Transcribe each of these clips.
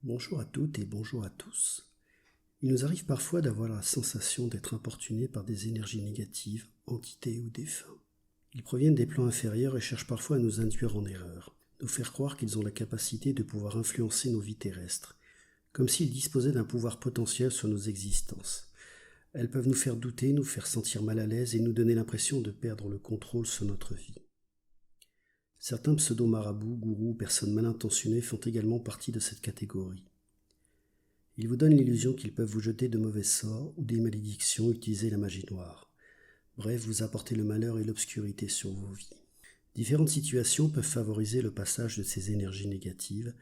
Bonjour à toutes et bonjour à tous. Il nous arrive parfois d'avoir la sensation d'être importunés par des énergies négatives, entités ou défunts. Ils proviennent des plans inférieurs et cherchent parfois à nous induire en erreur, nous faire croire qu'ils ont la capacité de pouvoir influencer nos vies terrestres, comme s'ils disposaient d'un pouvoir potentiel sur nos existences. Elles peuvent nous faire douter, nous faire sentir mal à l'aise et nous donner l'impression de perdre le contrôle sur notre vie. Certains pseudo-marabouts, gourous ou personnes mal intentionnées font également partie de cette catégorie. Ils vous donnent l'illusion qu'ils peuvent vous jeter de mauvais sorts ou des malédictions, utiliser la magie noire. Bref, vous apporter le malheur et l'obscurité sur vos vies. Différentes situations peuvent favoriser le passage de ces énergies négatives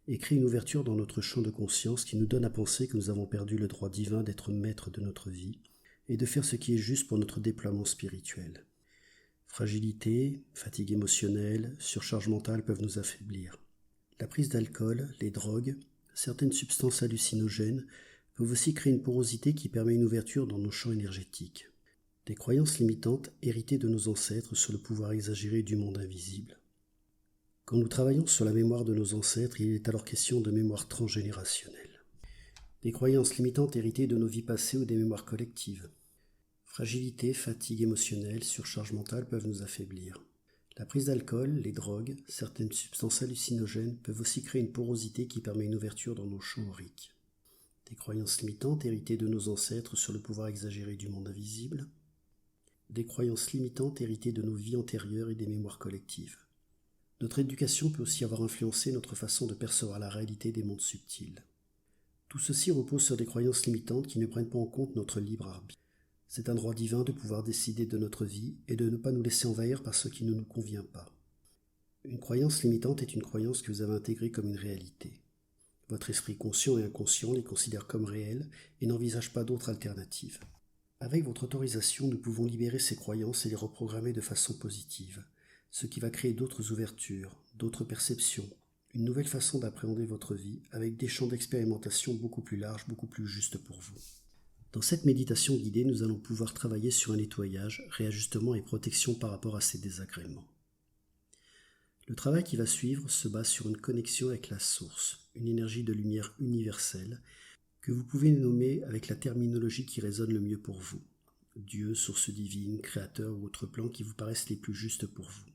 et créer une ouverture dans notre champ de conscience qui nous donne à penser que nous avons perdu le droit divin d'être maître de notre vie et de faire ce qui est juste pour notre déploiement spirituel. Fragilité, fatigue émotionnelle, surcharge mentale peuvent nous affaiblir. La prise d'alcool, les drogues, certaines substances hallucinogènes peuvent aussi créer une porosité qui permet une ouverture dans nos champs énergétiques. Des croyances limitantes héritées de nos ancêtres sur le pouvoir exagéré du monde invisible. Quand nous travaillons sur la mémoire de nos ancêtres, il est alors question de mémoire transgénérationnelle. Des croyances limitantes héritées de nos vies passées ou des mémoires collectives. Fragilité, fatigue émotionnelle, surcharge mentale peuvent nous affaiblir. La prise d'alcool, les drogues, certaines substances hallucinogènes peuvent aussi créer une porosité qui permet une ouverture dans nos champs auriques. Des croyances limitantes héritées de nos ancêtres sur le pouvoir exagéré du monde invisible. Des croyances limitantes héritées de nos vies antérieures et des mémoires collectives. Notre éducation peut aussi avoir influencé notre façon de percevoir la réalité des mondes subtils. Tout ceci repose sur des croyances limitantes qui ne prennent pas en compte notre libre arbitre. C'est un droit divin de pouvoir décider de notre vie et de ne pas nous laisser envahir par ce qui ne nous convient pas. Une croyance limitante est une croyance que vous avez intégrée comme une réalité. Votre esprit conscient et inconscient les considère comme réelles et n'envisage pas d'autres alternatives. Avec votre autorisation, nous pouvons libérer ces croyances et les reprogrammer de façon positive, ce qui va créer d'autres ouvertures, d'autres perceptions, une nouvelle façon d'appréhender votre vie avec des champs d'expérimentation beaucoup plus larges, beaucoup plus justes pour vous. Dans cette méditation guidée, nous allons pouvoir travailler sur un nettoyage, réajustement et protection par rapport à ces désagréments. Le travail qui va suivre se base sur une connexion avec la source, une énergie de lumière universelle que vous pouvez nommer avec la terminologie qui résonne le mieux pour vous. Dieu, source divine, créateur ou autres plans qui vous paraissent les plus justes pour vous.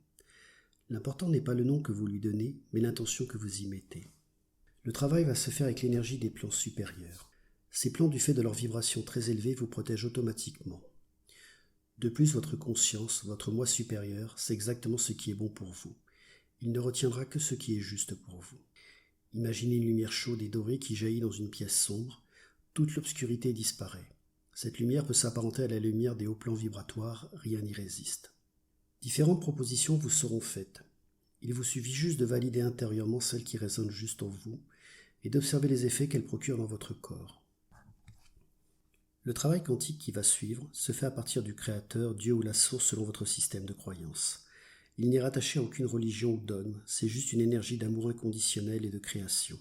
L'important n'est pas le nom que vous lui donnez, mais l'intention que vous y mettez. Le travail va se faire avec l'énergie des plans supérieurs. Ces plans, du fait de leur vibration très élevée, vous protègent automatiquement. De plus, votre conscience, votre moi supérieur, sait exactement ce qui est bon pour vous. Il ne retiendra que ce qui est juste pour vous. Imaginez une lumière chaude et dorée qui jaillit dans une pièce sombre. Toute l'obscurité disparaît. Cette lumière peut s'apparenter à la lumière des hauts plans vibratoires, rien n'y résiste. Différentes propositions vous seront faites. Il vous suffit juste de valider intérieurement celles qui résonnent juste en vous et d'observer les effets qu'elles procurent dans votre corps. Le travail quantique qui va suivre se fait à partir du Créateur, Dieu ou la source selon votre système de croyance. Il n'est rattaché à aucune religion ou dogme, c'est juste une énergie d'amour inconditionnel et de création.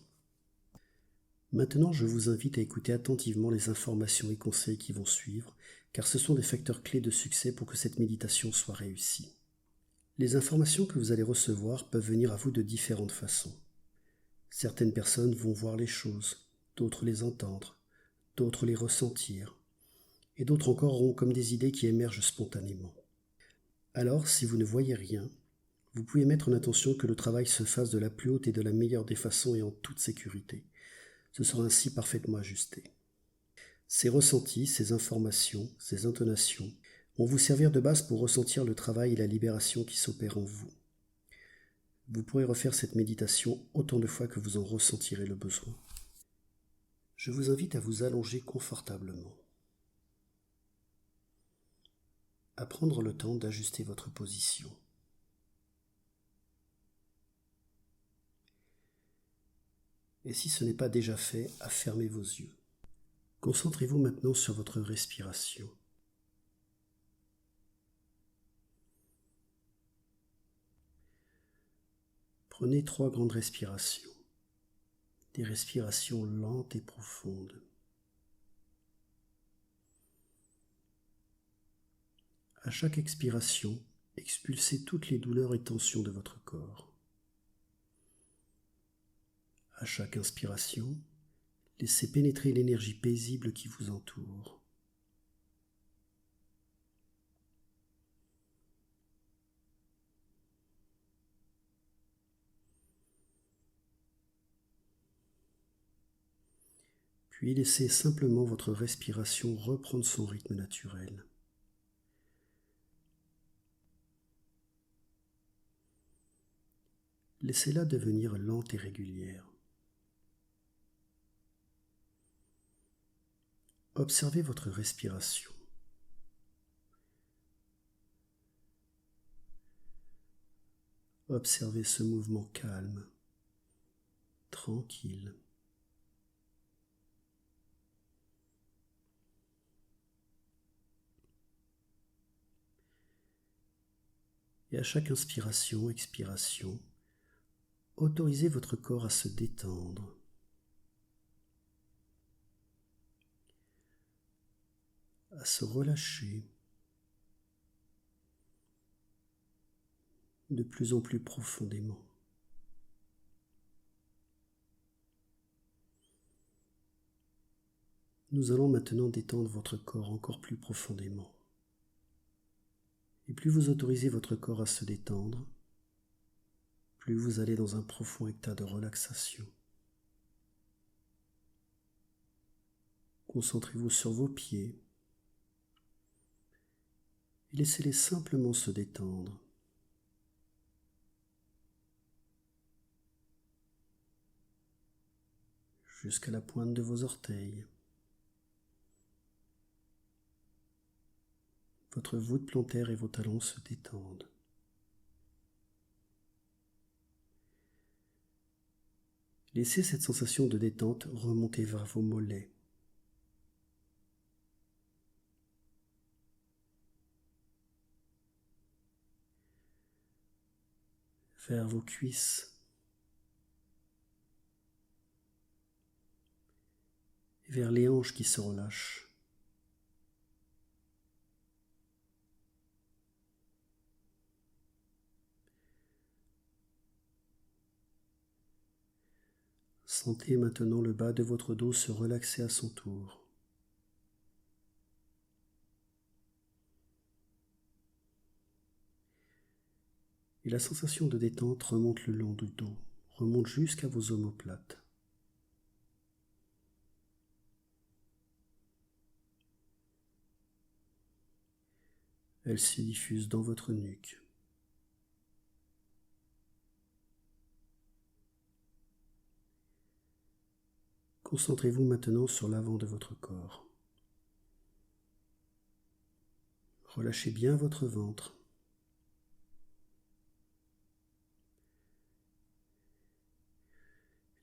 Maintenant, je vous invite à écouter attentivement les informations et conseils qui vont suivre, car ce sont des facteurs clés de succès pour que cette méditation soit réussie. Les informations que vous allez recevoir peuvent venir à vous de différentes façons. Certaines personnes vont voir les choses, d'autres les entendre, d'autres les ressentir, et d'autres encore auront comme des idées qui émergent spontanément. Alors, si vous ne voyez rien, vous pouvez mettre en intention que le travail se fasse de la plus haute et de la meilleure des façons et en toute sécurité. Ce sera ainsi parfaitement ajusté. Ces ressentis, ces informations, ces intonations vont vous servir de base pour ressentir le travail et la libération qui s'opèrent en vous. Vous pourrez refaire cette méditation autant de fois que vous en ressentirez le besoin. Je vous invite à vous allonger confortablement, à prendre le temps d'ajuster votre position. Et si ce n'est pas déjà fait, à fermer vos yeux. Concentrez-vous maintenant sur votre respiration. Prenez 3 grandes respirations, des respirations lentes et profondes. À chaque expiration, expulsez toutes les douleurs et tensions de votre corps. À chaque inspiration, laissez pénétrer l'énergie paisible qui vous entoure. Puis laissez simplement votre respiration reprendre son rythme naturel. Laissez-la devenir lente et régulière. Observez votre respiration. Observez ce mouvement calme, tranquille. Et à chaque inspiration, expiration, autorisez votre corps à se détendre. À se relâcher de plus en plus profondément. Nous allons maintenant détendre votre corps encore plus profondément. Et plus vous autorisez votre corps à se détendre, plus vous allez dans un profond état de relaxation. Concentrez-vous sur vos pieds et laissez-les simplement se détendre. Jusqu'à la pointe de vos orteils. Votre voûte plantaire et vos talons se détendent. Laissez cette sensation de détente remonter vers vos mollets. Vers vos cuisses. Et vers les hanches qui se relâchent. Sentez maintenant le bas de votre dos se relaxer à son tour. Et la sensation de détente remonte le long du dos, remonte jusqu'à vos omoplates. Elle se diffuse dans votre nuque. Concentrez-vous maintenant sur l'avant de votre corps. Relâchez bien votre ventre.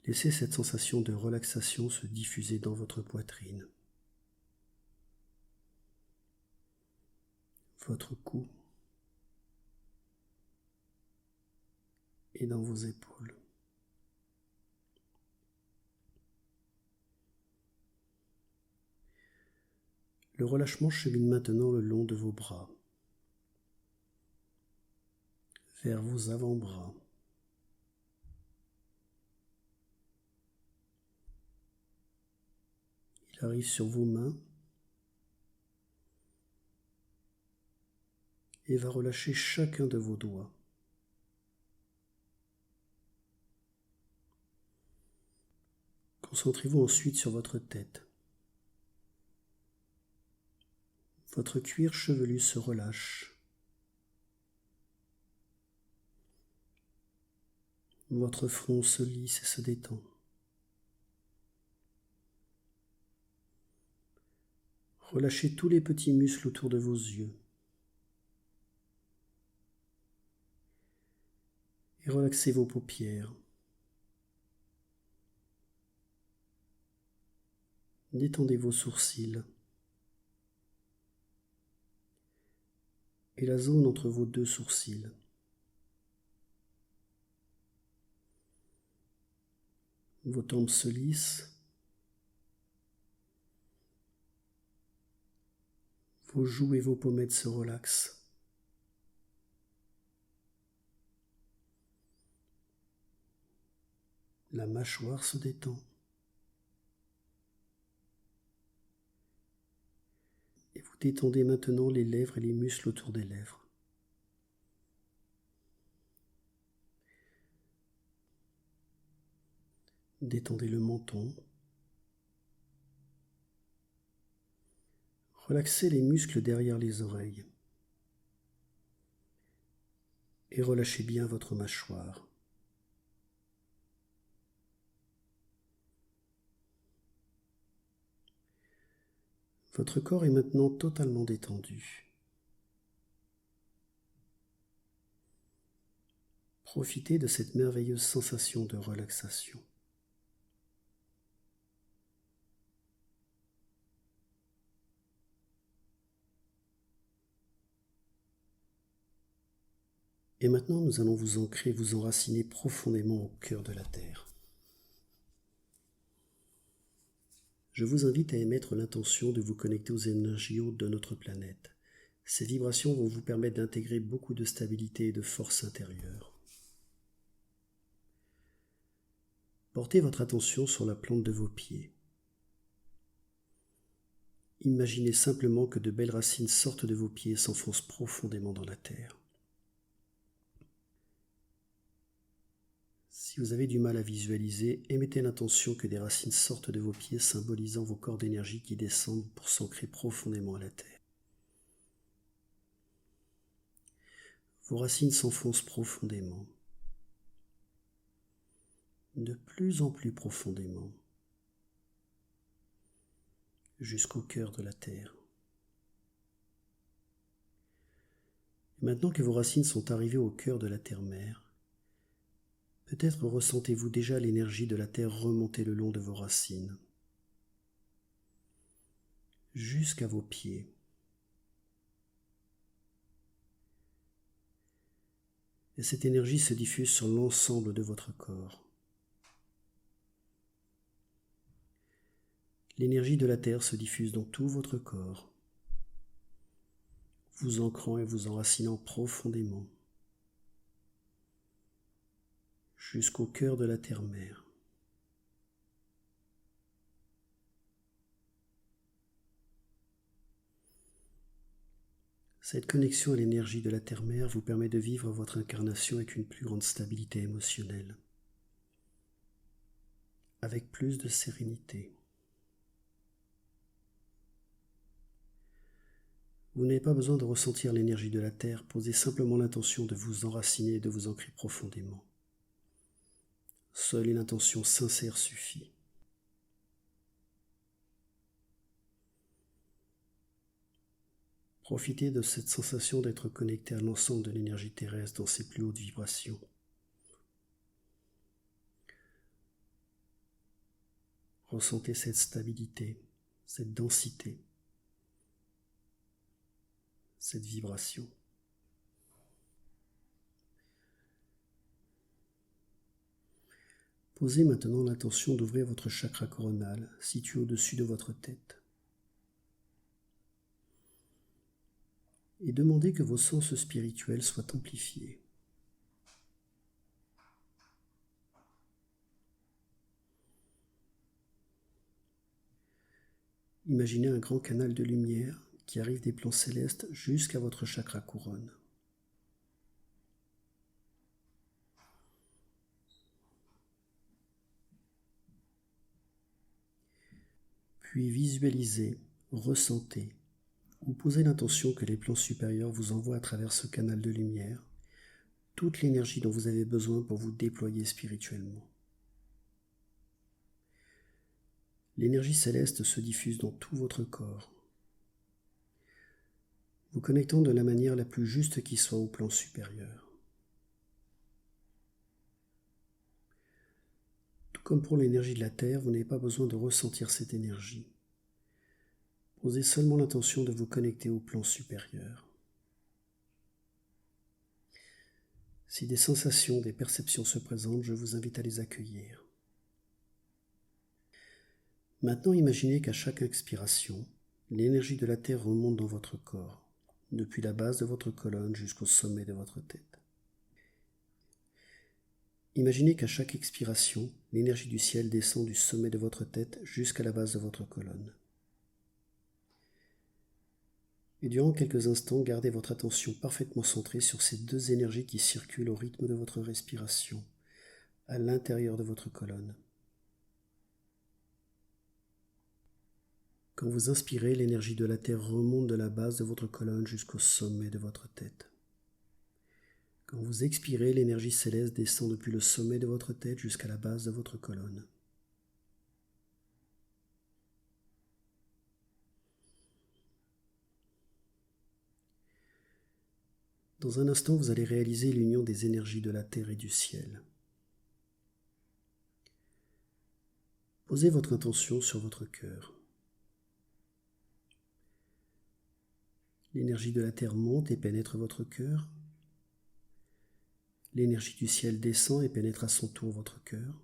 Laissez cette sensation de relaxation se diffuser dans votre poitrine, votre cou et dans vos épaules. Le relâchement chemine maintenant le long de vos bras, vers vos avant-bras. Il arrive sur vos mains et va relâcher chacun de vos doigts. Concentrez-vous ensuite sur votre tête. Votre cuir chevelu se relâche. Votre front se lisse et se détend. Relâchez tous les petits muscles autour de vos yeux. Et relaxez vos paupières. Détendez vos sourcils. Et la zone entre vos deux sourcils. Vos tempes se lissent. Vos joues et vos pommettes se relaxent. La mâchoire se détend. Et vous détendez maintenant les lèvres et les muscles autour des lèvres. Détendez le menton. Relaxez les muscles derrière les oreilles. Et relâchez bien votre mâchoire. Votre corps est maintenant totalement détendu. Profitez de cette merveilleuse sensation de relaxation. Et maintenant, nous allons vous ancrer, vous enraciner profondément au cœur de la Terre. Je vous invite à émettre l'intention de vous connecter aux énergies hautes de notre planète. Ces vibrations vont vous permettre d'intégrer beaucoup de stabilité et de force intérieure. Portez votre attention sur la plante de vos pieds. Imaginez simplement que de belles racines sortent de vos pieds et s'enfoncent profondément dans la terre. Si vous avez du mal à visualiser, émettez l'intention que des racines sortent de vos pieds, symbolisant vos corps d'énergie qui descendent pour s'ancrer profondément à la terre. Vos racines s'enfoncent profondément, de plus en plus profondément, jusqu'au cœur de la terre. Et maintenant que vos racines sont arrivées au cœur de la terre-mère, peut-être ressentez-vous déjà l'énergie de la terre remonter le long de vos racines, jusqu'à vos pieds. Et cette énergie se diffuse sur l'ensemble de votre corps. L'énergie de la terre se diffuse dans tout votre corps, vous ancrant et vous enracinant profondément, jusqu'au cœur de la terre-mère. Cette connexion à l'énergie de la terre-mère vous permet de vivre votre incarnation avec une plus grande stabilité émotionnelle, avec plus de sérénité. Vous n'avez pas besoin de ressentir l'énergie de la terre, posez simplement l'intention de vous enraciner et de vous ancrer profondément. Seule une intention sincère suffit. Profitez de cette sensation d'être connecté à l'ensemble de l'énergie terrestre dans ses plus hautes vibrations. Ressentez cette stabilité, cette densité, cette vibration. Posez maintenant l'intention d'ouvrir votre chakra coronal, situé au-dessus de votre tête. Et demandez que vos sens spirituels soient amplifiés. Imaginez un grand canal de lumière qui arrive des plans célestes jusqu'à votre chakra couronne. Puis visualisez, ressentez ou posez l'intention que les plans supérieurs vous envoient à travers ce canal de lumière toute l'énergie dont vous avez besoin pour vous déployer spirituellement. L'énergie céleste se diffuse dans tout votre corps, vous connectant de la manière la plus juste qui soit au plan supérieur. Tout comme pour l'énergie de la Terre, vous n'avez pas besoin de ressentir cette énergie. Posez seulement l'intention de vous connecter au plan supérieur. Si des sensations, des perceptions se présentent, je vous invite à les accueillir. Maintenant, imaginez qu'à chaque expiration, l'énergie de la Terre remonte dans votre corps, depuis la base de votre colonne jusqu'au sommet de votre tête. Imaginez qu'à chaque expiration, l'énergie du ciel descend du sommet de votre tête jusqu'à la base de votre colonne. Et durant quelques instants, gardez votre attention parfaitement centrée sur ces deux énergies qui circulent au rythme de votre respiration, à l'intérieur de votre colonne. Quand vous inspirez, l'énergie de la Terre remonte de la base de votre colonne jusqu'au sommet de votre tête. Quand vous expirez, l'énergie céleste descend depuis le sommet de votre tête jusqu'à la base de votre colonne. Dans un instant, vous allez réaliser l'union des énergies de la terre et du ciel. Posez votre intention sur votre cœur. L'énergie de la terre monte et pénètre votre cœur. L'énergie du ciel descend et pénètre à son tour votre cœur.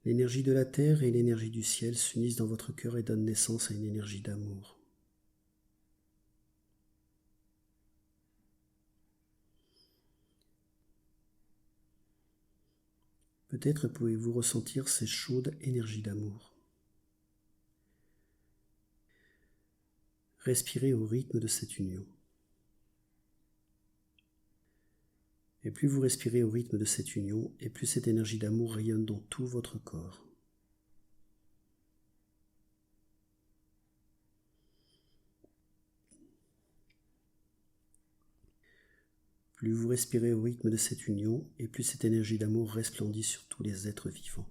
L'énergie de la terre et l'énergie du ciel s'unissent dans votre cœur et donnent naissance à une énergie d'amour. Peut-être pouvez-vous ressentir ces chaudes énergies d'amour. Respirez au rythme de cette union. Et plus vous respirez au rythme de cette union, et plus cette énergie d'amour rayonne dans tout votre corps. Plus vous respirez au rythme de cette union, et plus cette énergie d'amour resplendit sur tous les êtres vivants.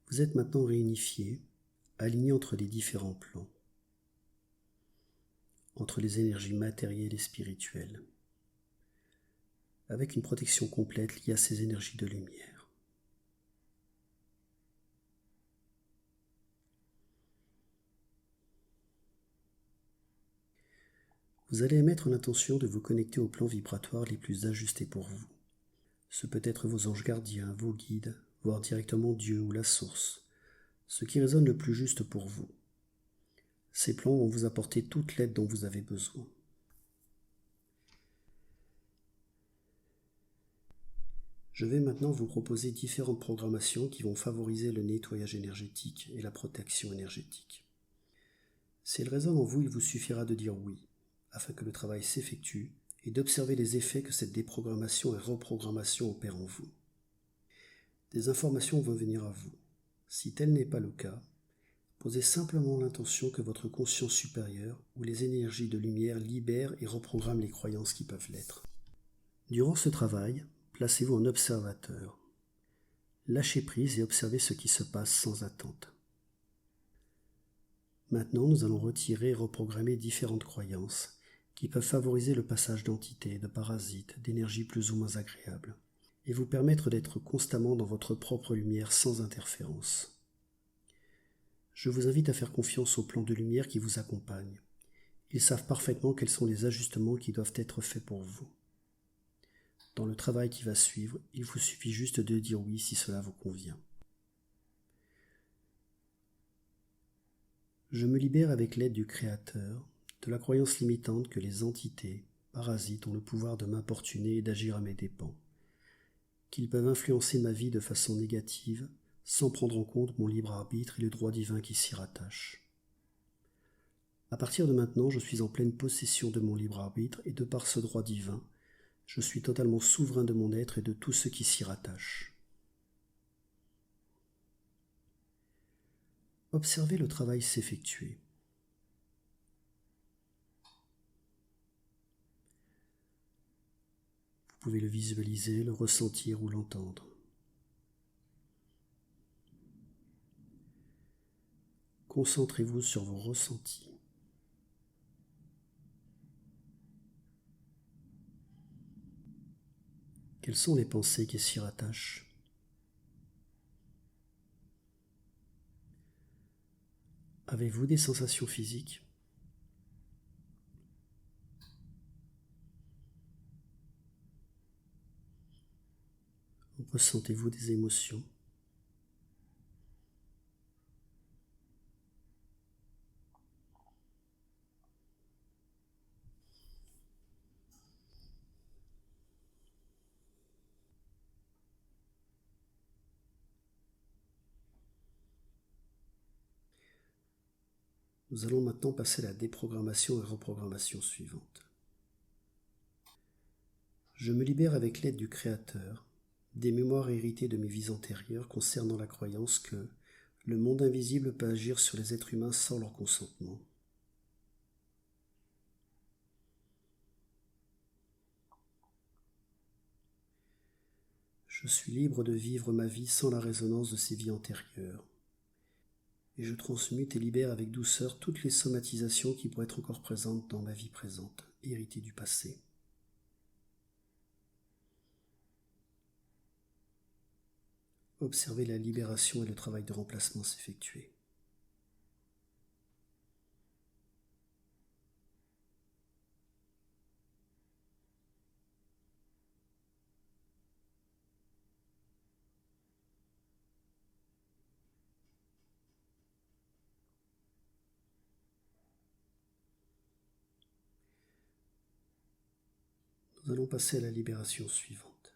Vous êtes maintenant réunifiés, alignés entre les différents plans, entre les énergies matérielles et spirituelles, avec une protection complète liée à ces énergies de lumière. Vous allez émettre l'intention de vous connecter aux plans vibratoires les plus ajustés pour vous. Ce peut être vos anges gardiens, vos guides, voire directement Dieu ou la source, ce qui résonne le plus juste pour vous. Ces plans vont vous apporter toute l'aide dont vous avez besoin. Je vais maintenant vous proposer différentes programmations qui vont favoriser le nettoyage énergétique et la protection énergétique. Si elles résonnent en vous, il vous suffira de dire oui, afin que le travail s'effectue et d'observer les effets que cette déprogrammation et reprogrammation opèrent en vous. Des informations vont venir à vous. Si tel n'est pas le cas, posez simplement l'intention que votre conscience supérieure ou les énergies de lumière libèrent et reprogramment les croyances qui peuvent l'être. Durant ce travail, placez-vous en observateur. Lâchez prise et observez ce qui se passe sans attente. Maintenant, nous allons retirer et reprogrammer différentes croyances qui peuvent favoriser le passage d'entités, de parasites, d'énergies plus ou moins agréables, et vous permettre d'être constamment dans votre propre lumière sans interférence. Je vous invite à faire confiance aux plans de lumière qui vous accompagnent. Ils savent parfaitement quels sont les ajustements qui doivent être faits pour vous. Dans le travail qui va suivre, il vous suffit juste de dire oui si cela vous convient. Je me libère avec l'aide du Créateur de la croyance limitante que les entités, parasites, ont le pouvoir de m'importuner et d'agir à mes dépens, qu'ils peuvent influencer ma vie de façon négative sans prendre en compte mon libre arbitre et le droit divin qui s'y rattache. À partir de maintenant, je suis en pleine possession de mon libre arbitre et de par ce droit divin, je suis totalement souverain de mon être et de tout ce qui s'y rattache. Observez le travail s'effectuer. Vous pouvez le visualiser, le ressentir ou l'entendre. Concentrez-vous sur vos ressentis. Quelles sont les pensées qui s'y rattachent? Avez-vous des sensations physiques? Ressentez-vous des émotions? Nous allons maintenant passer à la déprogrammation et reprogrammation suivante. Je me libère avec l'aide du Créateur des mémoires héritées de mes vies antérieures concernant la croyance que le monde invisible peut agir sur les êtres humains sans leur consentement. Je suis libre de vivre ma vie sans la résonance de ces vies antérieures. Et je transmute et libère avec douceur toutes les somatisations qui pourraient être encore présentes dans ma vie présente, héritées du passé. Observez la libération et le travail de remplacement s'effectuer. Nous allons passer à la libération suivante.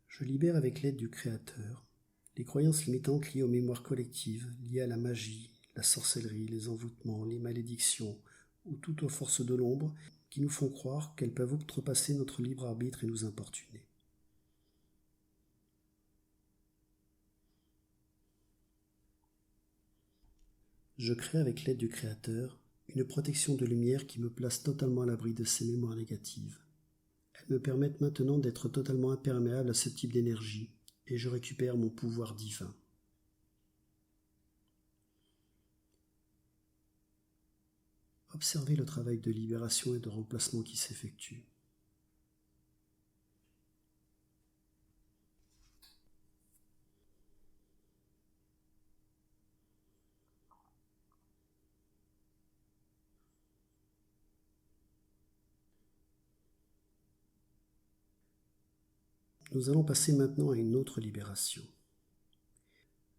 Je libère avec l'aide du Créateur les croyances limitantes liées aux mémoires collectives, liées à la magie, la sorcellerie, les envoûtements, les malédictions ou toutes aux forces de l'ombre qui nous font croire qu'elles peuvent outrepasser notre libre arbitre et nous importuner. Je crée avec l'aide du Créateur une protection de lumière qui me place totalement à l'abri de ces mémoires négatives. Elles me permettent maintenant d'être totalement imperméable à ce type d'énergie et je récupère mon pouvoir divin. Observez le travail de libération et de remplacement qui s'effectue. Nous allons passer maintenant à une autre libération.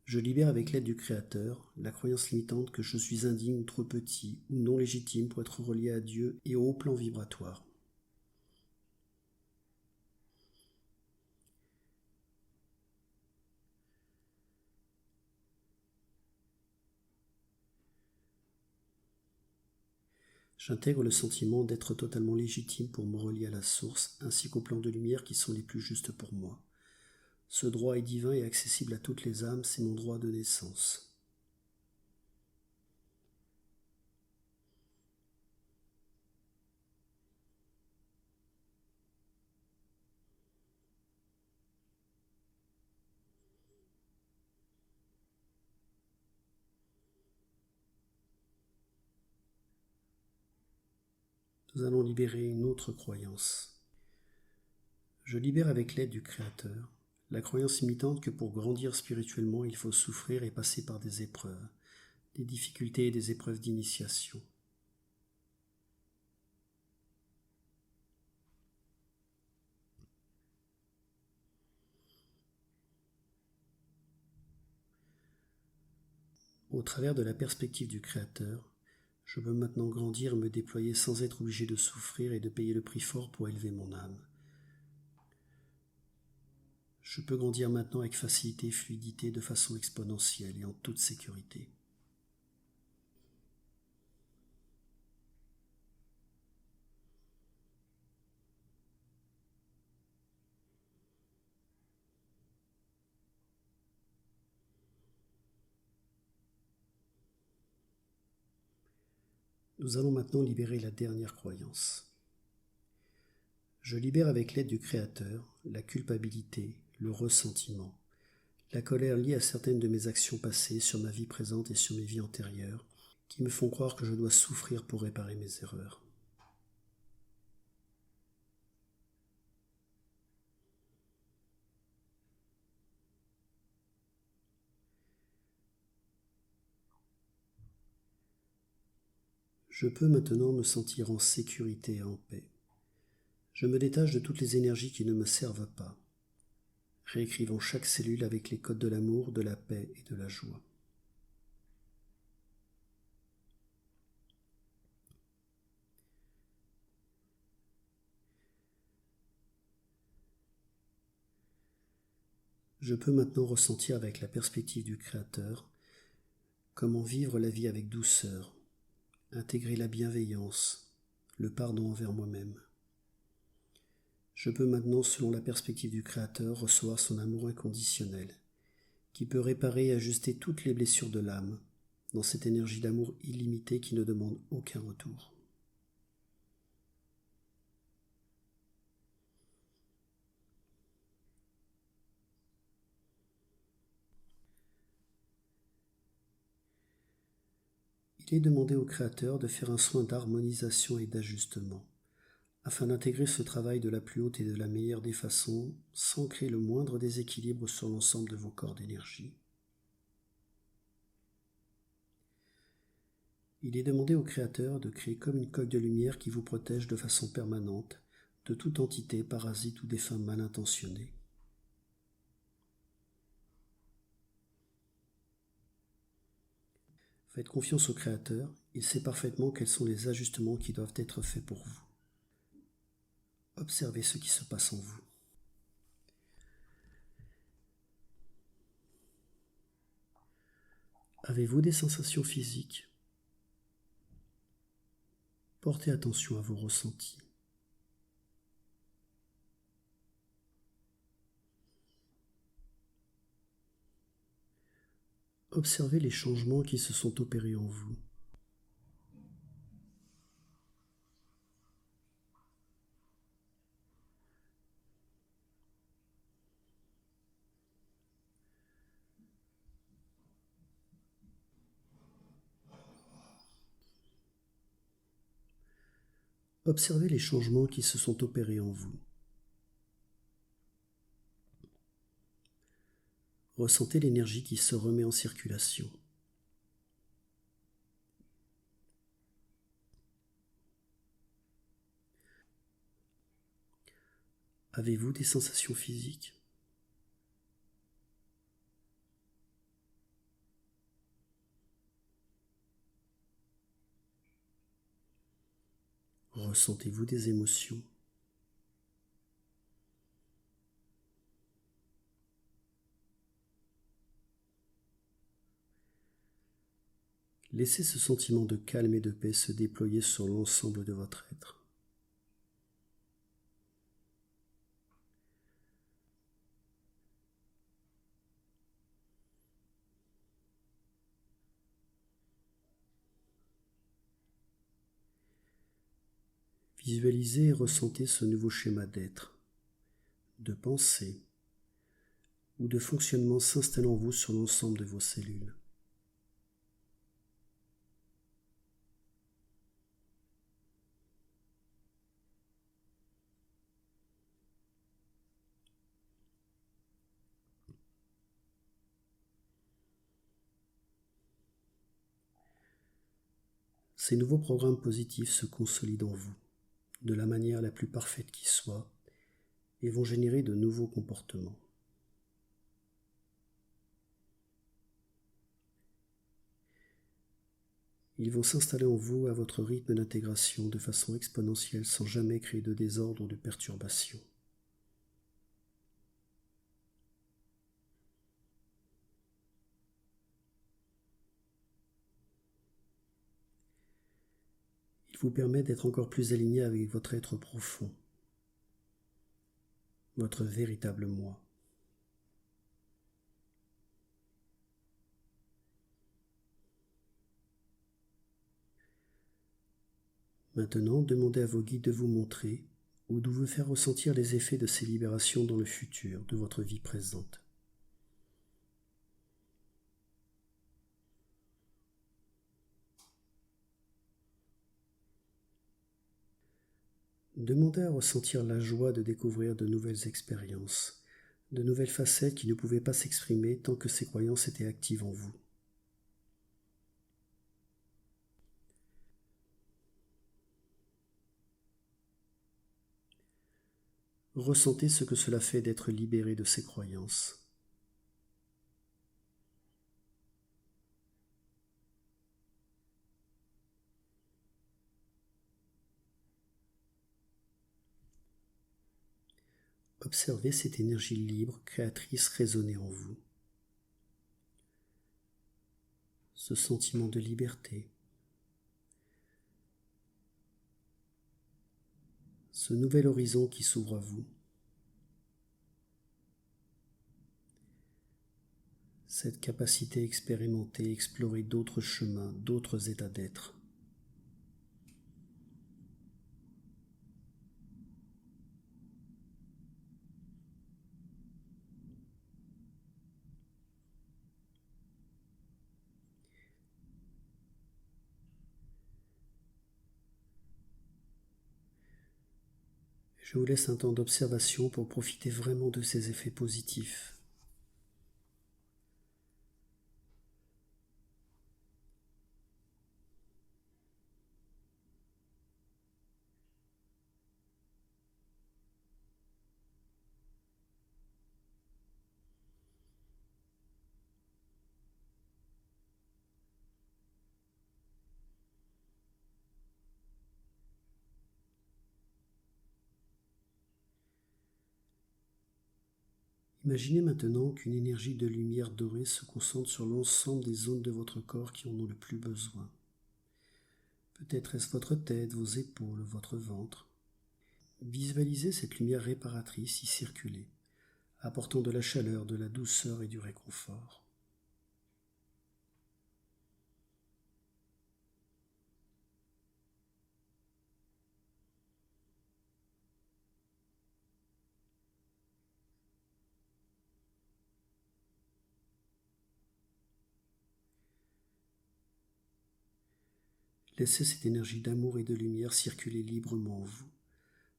Je libère avec l'aide du Créateur la croyance limitante que je suis indigne ou trop petit ou non légitime pour être relié à Dieu et au haut plan vibratoire. J'intègre le sentiment d'être totalement légitime pour me relier à la source ainsi qu'aux plans de lumière qui sont les plus justes pour moi. Ce droit est divin et accessible à toutes les âmes, c'est mon droit de naissance. Nous allons libérer une autre croyance. Je libère avec l'aide du Créateur la croyance limitante que pour grandir spirituellement, il faut souffrir et passer par des épreuves, des difficultés et des épreuves d'initiation. Au travers de la perspective du Créateur, je peux maintenant grandir et me déployer sans être obligé de souffrir et de payer le prix fort pour élever mon âme. Je peux grandir maintenant avec facilité et fluidité de façon exponentielle et en toute sécurité. Nous allons maintenant libérer la dernière croyance. Je libère avec l'aide du Créateur la culpabilité, le ressentiment, la colère liée à certaines de mes actions passées sur ma vie présente et sur mes vies antérieures, qui me font croire que je dois souffrir pour réparer mes erreurs. Je peux maintenant me sentir en sécurité et en paix. Je me détache de toutes les énergies qui ne me servent pas, réécrivant chaque cellule avec les codes de l'amour, de la paix et de la joie. Je peux maintenant ressentir avec la perspective du Créateur Comment vivre la vie avec douceur, intégrer la bienveillance, le pardon envers moi-même. Je peux maintenant, selon la perspective du Créateur, recevoir son amour inconditionnel, qui peut réparer et ajuster toutes les blessures de l'âme, dans cette énergie d'amour illimitée qui ne demande aucun retour. Il est demandé au Créateur de faire un soin d'harmonisation et d'ajustement, afin d'intégrer ce travail de la plus haute et de la meilleure des façons, sans créer le moindre déséquilibre sur l'ensemble de vos corps d'énergie. Il est demandé au Créateur de créer comme une coque de lumière qui vous protège de façon permanente de toute entité, parasite ou défunt mal intentionné. Faites confiance au Créateur, il sait parfaitement quels sont les ajustements qui doivent être faits pour vous. Observez ce qui se passe en vous. Avez-vous des sensations physiques? Portez attention à vos ressentis. Observez les changements qui se sont opérés en vous. Observez les changements qui se sont opérés en vous. Ressentez l'énergie qui se remet en circulation. Avez-vous des sensations physiques? Ressentez-vous des émotions? Laissez ce sentiment de calme et de paix se déployer sur l'ensemble de votre être. Visualisez et ressentez ce nouveau schéma d'être, de pensée ou de fonctionnement s'installant en vous sur l'ensemble de vos cellules. Ces nouveaux programmes positifs se consolident en vous, de la manière la plus parfaite qui soit, et vont générer de nouveaux comportements. Ils vont s'installer en vous à votre rythme d'intégration de façon exponentielle sans jamais créer de désordre ou de perturbation. Il vous permet d'être encore plus aligné avec votre être profond, votre véritable moi. Maintenant, demandez à vos guides de vous montrer ou de vous faire ressentir les effets de ces libérations dans le futur de votre vie présente. Demandez à ressentir la joie de découvrir de nouvelles expériences, de nouvelles facettes qui ne pouvaient pas s'exprimer tant que ces croyances étaient actives en vous. Ressentez ce que cela fait d'être libéré de ces croyances. Observez cette énergie libre, créatrice résonner en vous. ce sentiment de liberté, ce nouvel horizon qui s'ouvre à vous, cette capacité à expérimenter, explorer d'autres chemins, d'autres états d'être. Je vous laisse un temps d'observation pour profiter vraiment de ces effets positifs. Imaginez maintenant qu'une énergie de lumière dorée se concentre sur l'ensemble des zones de votre corps qui en ont le plus besoin. Peut-être est-ce votre tête, vos épaules, votre ventre. Visualisez cette lumière réparatrice y circuler, apportant de la chaleur, de la douceur et du réconfort. Laissez cette énergie d'amour et de lumière circuler librement en vous.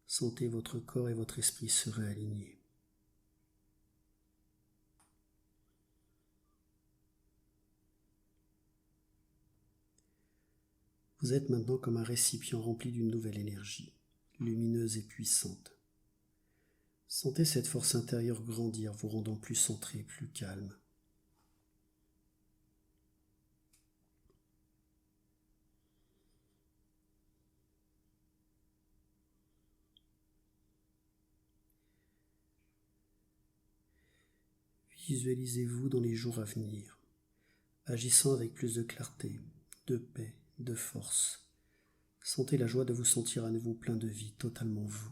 Sentez votre corps et votre esprit se réaligner. Vous êtes maintenant comme un récipient rempli d'une nouvelle énergie, lumineuse et puissante. Sentez cette force intérieure grandir, vous rendant plus centré, plus calme. Visualisez-vous dans les jours à venir, agissant avec plus de clarté, de paix, de force. Sentez la joie de vous sentir à nouveau plein de vie, totalement vous.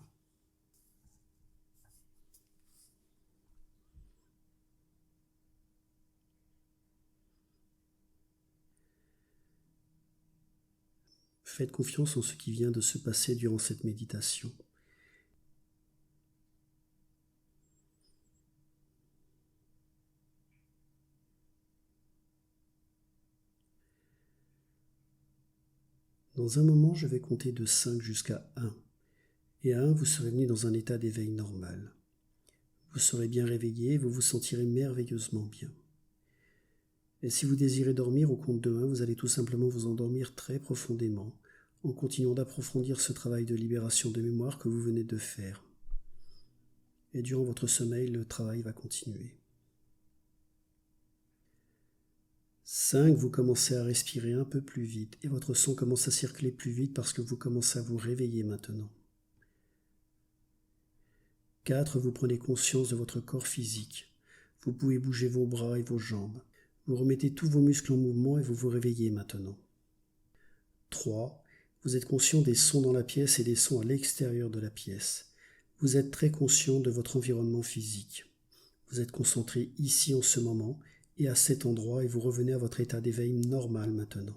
Faites confiance en ce qui vient de se passer durant cette méditation. Dans un moment, je vais compter de 5 jusqu'à 1. Et à 1, vous serez venu dans un état d'éveil normal. Vous serez bien réveillé et vous vous sentirez merveilleusement bien. Et si vous désirez dormir au compte de 1, vous allez tout simplement vous endormir très profondément en continuant d'approfondir ce travail de libération de mémoire que vous venez de faire. Et durant votre sommeil, le travail va continuer. 5, vous commencez à respirer un peu plus vite et votre sang commence à circuler plus vite parce que vous commencez à vous réveiller maintenant. 4, vous prenez conscience de votre corps physique. Vous pouvez bouger vos bras et vos jambes. Vous remettez tous vos muscles en mouvement et vous vous réveillez maintenant. 3, vous êtes conscient des sons dans la pièce et des sons à l'extérieur de la pièce. Vous êtes très conscient de votre environnement physique. Vous êtes concentré ici en ce moment et à cet endroit et vous revenez à votre état d'éveil normal maintenant.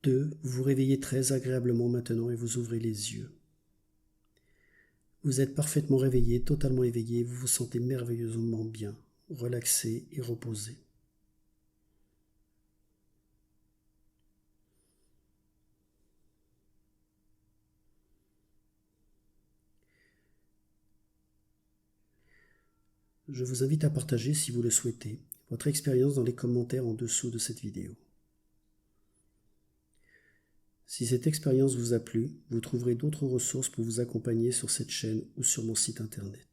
2, vous vous réveillez très agréablement maintenant et vous ouvrez les yeux. Vous êtes parfaitement réveillé, totalement éveillé, vous vous sentez merveilleusement bien, relaxé et reposé. Je vous invite à partager, si vous le souhaitez, votre expérience dans les commentaires en dessous de cette vidéo. Si cette expérience vous a plu, vous trouverez d'autres ressources pour vous accompagner sur cette chaîne ou sur mon site internet.